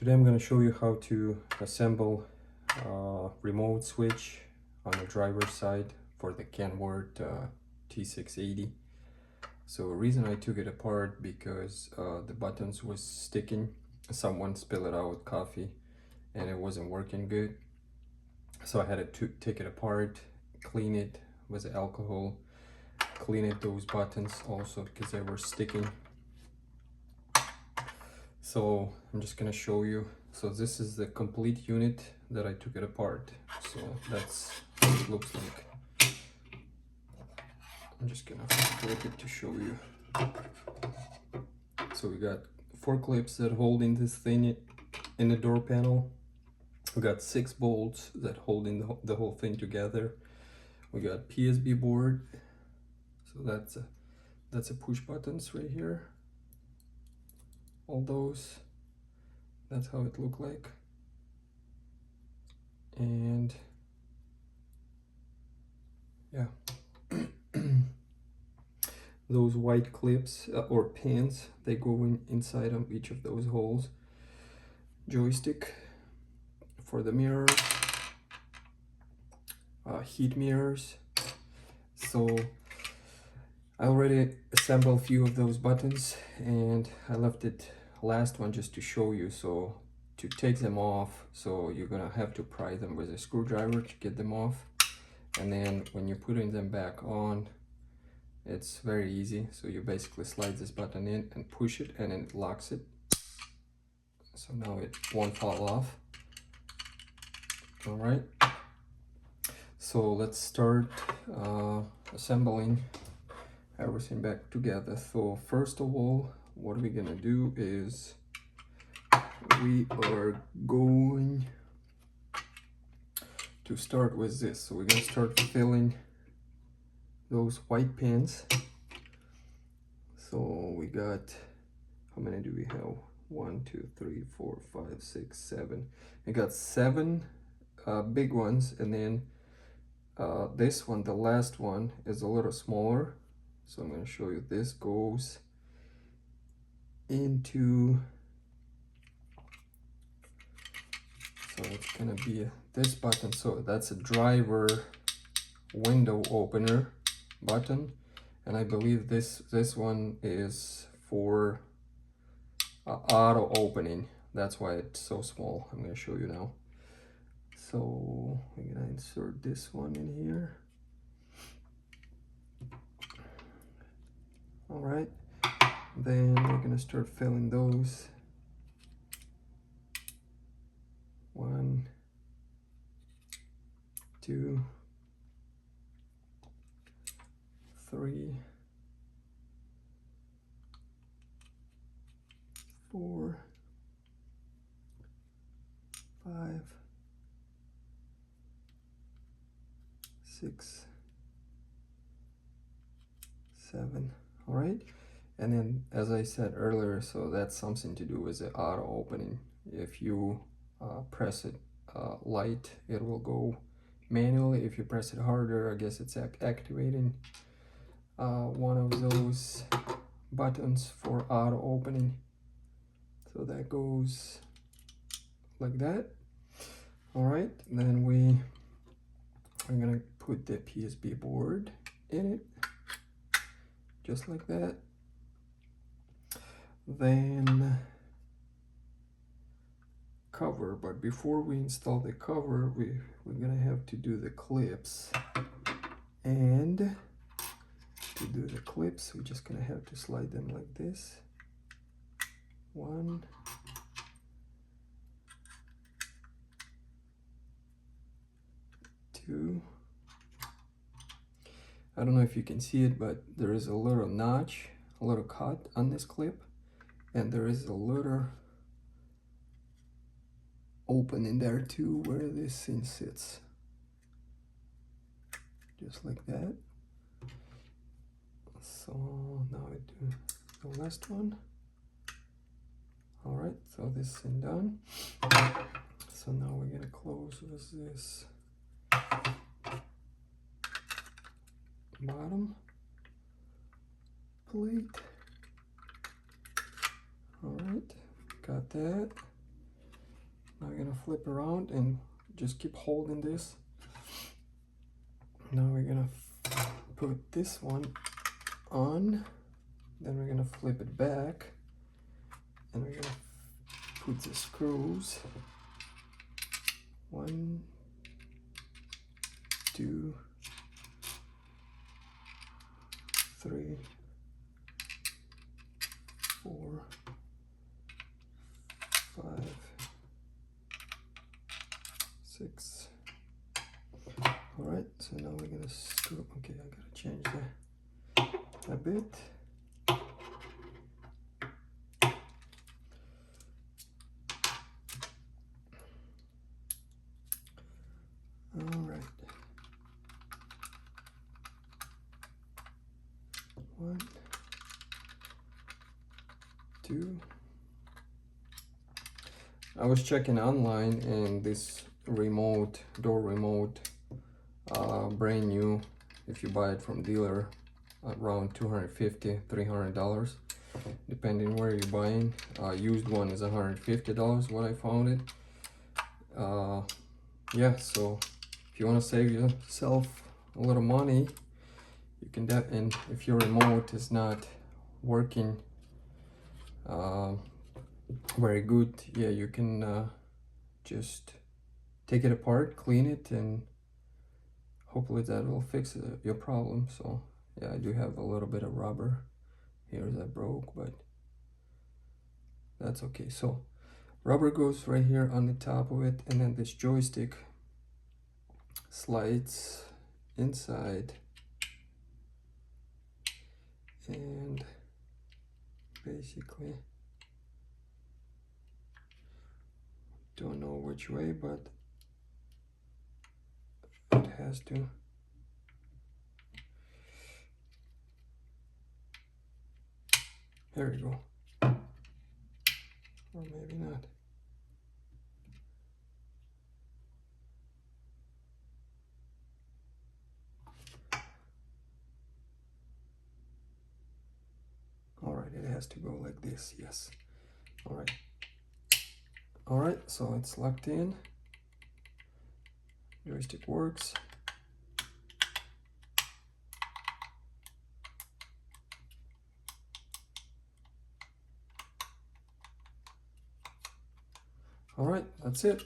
Today I'm going to show you how to assemble a remote switch on the driver's side for the Kenworth T680. So the reason I took it apart because the buttons was sticking. Someone spilled out coffee and it wasn't working good. So I had to take it apart, clean it with alcohol, clean it those buttons also because they were sticking. So I'm just gonna show you. So this is the complete unit that I took it apart. So that's what it looks like. I'm just gonna flip it to show you. So we got 4 clips that hold in this thing in the door panel. We got 6 bolts that hold in the whole thing together. We got PSB board. So that's a push buttons right here. All those. That's how it look like. And yeah. Those white clips or pins, they go inside of each of those holes. Joystick for the mirrors, heat mirrors. So I already assembled a few of those buttons and I left it last one just to show you. So to take them off, so you're gonna have to pry them with a screwdriver to get them off, and then when you're putting them back on, it's very easy. So you basically slide this button in and push it and it locks it. So now it won't fall off. All right. So let's start assembling everything back together. So first of all, what we're gonna do is we are going to start with this. So we're gonna start filling those white pins. So we got, how many do we have? 1, 2, 3, 4, 5, 6, 7. I got 7 big ones, and then this one, the last one, is a little smaller. So I'm going to show you. This goes into, so it's going to be this button. So that's a driver window opener button, and I believe this one is for auto opening. That's why it's so small. I'm going to show you now. So we're going to insert this one in here. All right, then we're going to start filling those. 1, 2, 3, 4, 5, 6, 7. All right, and then as I said earlier, so that's something to do with the auto opening. If you press it light, it will go manually. If you press it harder, I guess it's activating one of those buttons for auto opening. So that goes like that. All right, then I'm gonna put the PSB board in it, just like that. Then cover, but before we install the cover, we're gonna have to do the clips. And to do the clips, we're just gonna have to slide them like this. 1, 2. I don't know if you can see it, but there is a little notch, a little cut on this clip, and there is a little opening there too where this thing sits. Just like that. So now I do the last one. All right, so this thing done. So now we're gonna close with this bottom plate. All right, got that. Now we're gonna flip around and just keep holding this. Now we're gonna put this one on, then we're gonna flip it back, and we're gonna put the screws 1, 2, 3, 4, 5, 6. All right, so now we're gonna screw. Okay, I gotta change that a bit. All right. 1, 2. I was checking online, and this remote, door remote, brand new, if you buy it from dealer, around $250, $300, depending where you're buying. Used one is $150, what I found it. Yeah, so if you want to save yourself a little money, you can and if your remote is not working very good, yeah, you can just take it apart, clean it, and hopefully that will fix your problem. So yeah, I do have a little bit of rubber here that broke, but that's okay. So rubber goes right here on the top of it, and then this joystick slides inside, and basically don't know which way, but it has to. There we go. Or maybe not. All right, it has to go like this, yes. All right. All right, so it's locked in. Joystick works. All right, that's it.